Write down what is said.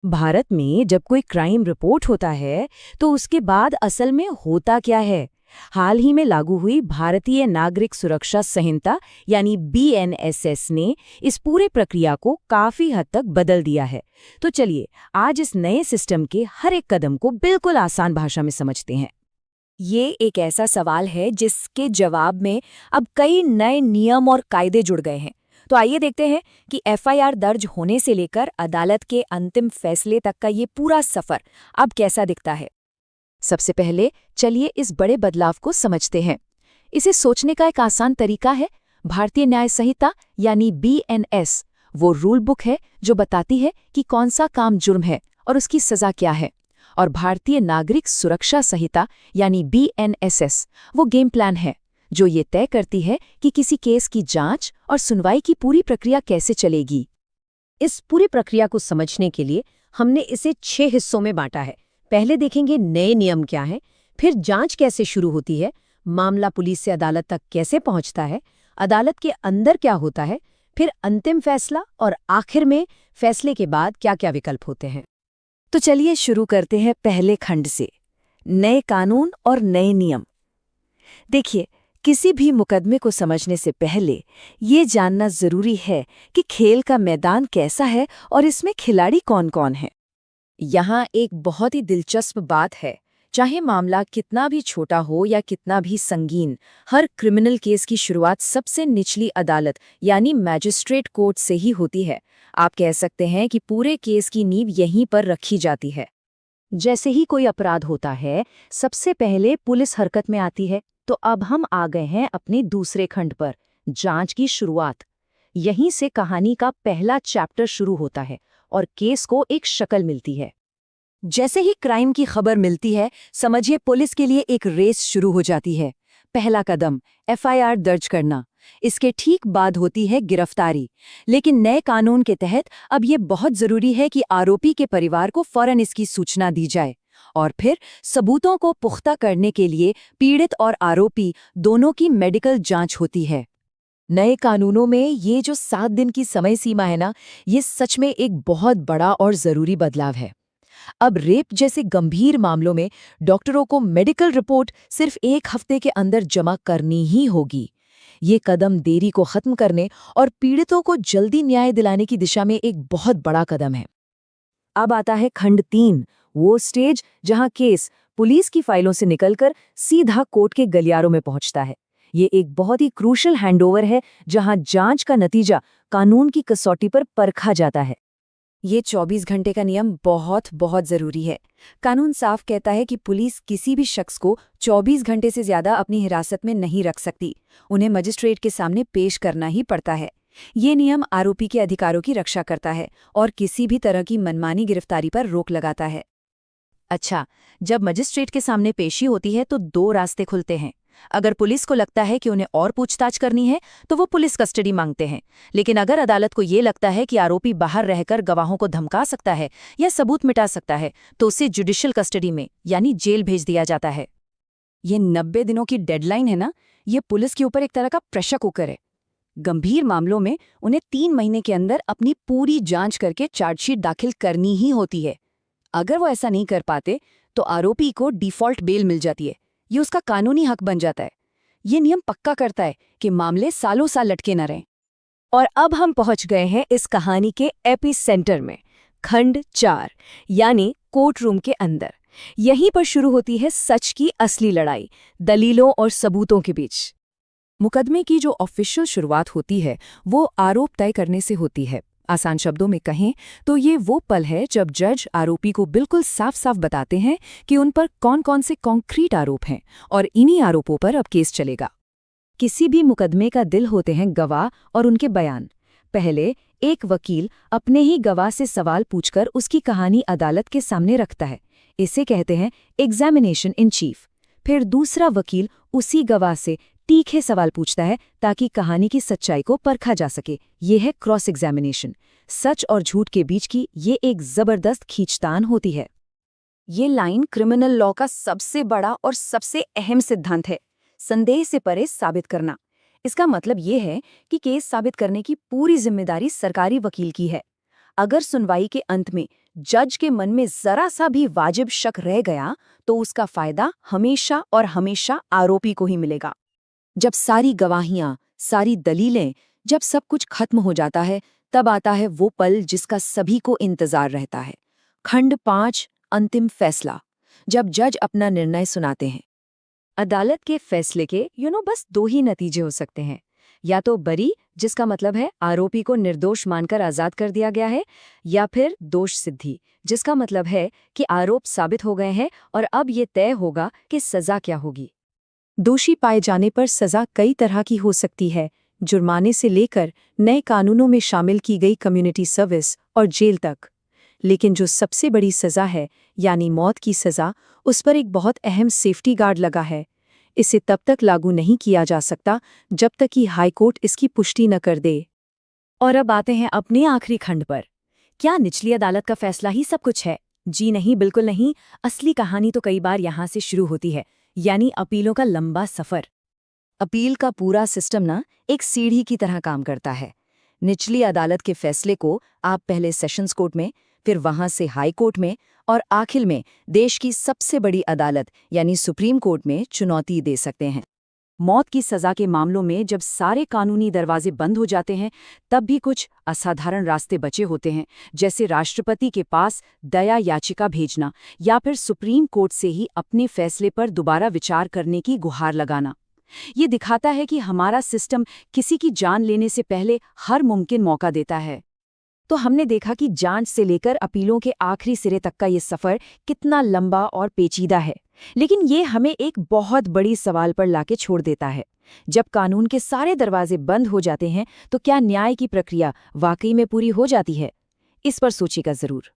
भारत में जब कोई क्राइम रिपोर्ट होता है तो उसके बाद असल में होता क्या है। हाल ही में लागू हुई भारतीय नागरिक सुरक्षा संहिता यानी बीएनएसएस ने इस पूरे प्रक्रिया को काफी हद तक बदल दिया है। तो चलिए आज इस नए सिस्टम के हर एक कदम को बिल्कुल आसान भाषा में समझते हैं। ये एक ऐसा सवाल है जिसके जवाब में अब कई नए नियम और कायदे जुड़ गए हैं। तो आइए देखते हैं कि एफआईआर दर्ज होने से लेकर अदालत के अंतिम फैसले तक का ये पूरा सफर अब कैसा दिखता है। सबसे पहले चलिए इस बड़े बदलाव को समझते हैं। इसे सोचने का एक आसान तरीका है भारतीय न्याय संहिता यानी बीएनएस, वो रूल बुक है जो बताती है कि कौन सा काम जुर्म है और उसकी सजा क्या है। और भारतीय नागरिक सुरक्षा संहिता यानी बीएनएसएस वो गेम प्लान है जो ये तय करती है कि किसी केस की जांच और सुनवाई की पूरी प्रक्रिया कैसे चलेगी। इस पूरी प्रक्रिया को समझने के लिए हमने इसे 6 हिस्सों में बांटा है। पहले देखेंगे नए नियम क्या हैं, फिर जांच कैसे शुरू होती है, मामला पुलिस से अदालत तक कैसे पहुंचता है, अदालत के अंदर क्या होता है, फिर अंतिम फैसला और आखिर में फैसले के बाद क्या-क्या विकल्प होते हैं। तो चलिए शुरू करते हैं पहले खंड से, नए कानून और नए नियम। देखिए, किसी भी मुकदमे को समझने से पहले ये जानना जरूरी है कि खेल का मैदान कैसा है और इसमें खिलाड़ी कौन-कौन हैं। यहाँ एक बहुत ही दिलचस्प बात है, चाहे मामला कितना भी छोटा हो या कितना भी संगीन, हर क्रिमिनल केस की शुरुआत सबसे निचली अदालत यानी मैजिस्ट्रेट कोर्ट से ही होती है। आप कह सकते हैं कि पूरे केस की नींव यहीं पर रखी जाती है। जैसे ही कोई अपराध होता है, सबसे पहले पुलिस हरकत में आती है। तो अब हम आ गए हैं अपने दूसरे खंड पर, जांच की शुरुआत। यहीं से कहानी का पहला चैप्टर शुरू होता है और केस को एक शक्ल मिलती है। जैसे ही क्राइम की खबर मिलती है, समझिए पुलिस के लिए एक रेस शुरू हो जाती है। पहला कदम एफआईआर दर्ज करना, इसके ठीक बाद होती है गिरफ्तारी। लेकिन नए कानून के तहत अब ये बहुत जरूरी है कि आरोपी के परिवार को फौरन इसकी सूचना दी जाए। और फिर सबूतों को पुख्ता करने के लिए पीड़ित और आरोपी दोनों की मेडिकल जांच होती है। नए कानूनों में ये जो 7 दिन की समय सीमा है ना, ये सच में एक बहुत बड़ा और जरूरी बदलाव है। अब रेप जैसे गंभीर मामलों में डॉक्टरों को मेडिकल रिपोर्ट सिर्फ 1 हफ्ते के अंदर जमा करनी ही होगी। ये कदम देरी को खत्म करने और पीड़ितों को जल्दी न्याय दिलाने की दिशा में एक बहुत बड़ा कदम है। अब आता है खंड 3, वो स्टेज जहां केस पुलिस की फाइलों से निकलकर सीधा कोर्ट के गलियारों में पहुंचता है। ये एक बहुत ही क्रूशल हैंडओवर है जहां जांच का नतीजा कानून की कसौटी पर परखा जाता है। ये 24 घंटे का नियम बहुत बहुत जरूरी है। कानून साफ कहता है कि पुलिस किसी भी शख्स को 24 घंटे से ज्यादा अपनी हिरासत में नहीं रख सकती। उन्हें मजिस्ट्रेट के सामने पेश करना ही पड़ता है। ये नियम आरोपी के अधिकारों की रक्षा करता है और किसी भी तरह की मनमानी गिरफ्तारी पर रोक लगाता है। अच्छा, जब मजिस्ट्रेट के सामने पेशी होती है तो 2 रास्ते खुलते हैं। अगर पुलिस को लगता है कि उन्हें और पूछताछ करनी है तो वो पुलिस कस्टडी मांगते हैं। लेकिन अगर अदालत को ये लगता है कि आरोपी बाहर रहकर गवाहों को धमका सकता है या सबूत मिटा सकता है तो उसे जुडिशियल कस्टडी में यानी जेल भेज दिया जाता है। ये 90 दिनों की डेडलाइन है ना, ये पुलिस के ऊपर एक तरह का प्रेशर कुकर है। गंभीर मामलों में उन्हें 3 महीने के अंदर अपनी पूरी जांच करके चार्जशीट दाखिल करनी ही होती है। अगर वो ऐसा नहीं कर पाते तो आरोपी को डिफॉल्ट बेल मिल जाती है। ये उसका कानूनी हक बन जाता है। ये नियम पक्का करता है कि मामले सालों साल लटके न रहें। और अब हम पहुंच गए हैं इस कहानी के एपी सेंटर में, खंड 4 यानी कोर्ट रूम के अंदर। यहीं पर शुरू होती है सच की असली लड़ाई, दलीलों और सबूतों के बीच। मुकदमे की जो ऑफिशियल शुरुआत होती है वो आरोप तय करने से होती है। आसान शब्दों में कहें तो ये वो पल है जब जज आरोपी को बिल्कुल साफ साफ बताते हैं कि उन पर कौन कौन से कॉन्क्रीट आरोप हैं और इन्हीं आरोपों पर अब केस चलेगा। किसी भी मुकदमे का दिल होते हैं गवाह और उनके बयान। पहले एक वकील अपने ही गवाह से सवाल पूछकर उसकी कहानी अदालत के सामने रखता है। इसे कहते हैं एग्जामिनेशन इन चीफ। फिर दूसरा वकील उसी गवाह से तीखे सवाल पूछता है ताकि कहानी की सच्चाई को परखा जा सके। ये है क्रॉस एग्जामिनेशन। सच और झूठ के बीच की ये एक जबरदस्त खींचतान होती है। ये लाइन क्रिमिनल लॉ का सबसे बड़ा और सबसे अहम सिद्धांत है, संदेह से परे साबित करना। इसका मतलब ये है कि केस साबित करने की पूरी जिम्मेदारी सरकारी वकील की है। अगर सुनवाई के अंत में जज के मन में जरा सा भी वाजिब शक रह गया तो उसका फायदा हमेशा और हमेशा आरोपी को ही मिलेगा। जब सारी गवाहियां, सारी दलीलें, जब सब कुछ खत्म हो जाता है, तब आता है वो पल जिसका सभी को इंतजार रहता है। खंड 5, अंतिम फैसला, जब जज अपना निर्णय सुनाते हैं। अदालत के फैसले के बस 2 ही नतीजे हो सकते हैं। या तो बरी, जिसका मतलब है आरोपी को निर्दोष मानकर आजाद कर दिया गया है, या फिर दोष सिद्धि, जिसका मतलब है कि आरोप साबित हो गए हैं और अब ये तय होगा कि सजा क्या होगी। दोषी पाए जाने पर सजा कई तरह की हो सकती है, जुर्माने से लेकर नए कानूनों में शामिल की गई कम्युनिटी सर्विस और जेल तक। लेकिन जो सबसे बड़ी सजा है, यानी मौत की सजा, उस पर एक बहुत अहम सेफ्टी गार्ड लगा है। इसे तब तक लागू नहीं किया जा सकता जब तक कि हाईकोर्ट इसकी पुष्टि न कर दे। और अब आते हैं अपने आखिरी खंड पर। क्या निचली अदालत का फैसला ही सब कुछ है? जी नहीं, बिल्कुल नहीं। असली कहानी तो कई बार यहाँ से शुरू होती है, यानी अपीलों का लंबा सफर। अपील का पूरा सिस्टम एक सीढ़ी की तरह काम करता है। निचली अदालत के फैसले को आप पहले सेशंस कोर्ट में, फिर वहां से हाई कोर्ट में और आखिर में देश की सबसे बड़ी अदालत यानी सुप्रीम कोर्ट में चुनौती दे सकते हैं। मौत की सजा के मामलों में जब सारे कानूनी दरवाजे बंद हो जाते हैं, तब भी कुछ असाधारण रास्ते बचे होते हैं, जैसे राष्ट्रपति के पास दया याचिका भेजना या फिर सुप्रीम कोर्ट से ही अपने फैसले पर दोबारा विचार करने की गुहार लगाना। ये दिखाता है कि हमारा सिस्टम किसी की जान लेने से पहले हर मुमकिन मौका देता है। तो हमने देखा कि जांच से लेकर अपीलों के आखिरी सिरे तक का ये सफर कितना लंबा और पेचीदा है। लेकिन ये हमें एक बहुत बड़ी सवाल पर लाके छोड़ देता है। जब कानून के सारे दरवाजे बंद हो जाते हैं, तो क्या न्याय की प्रक्रिया वाकई में पूरी हो जाती है? इस पर सोचिएगा जरूर।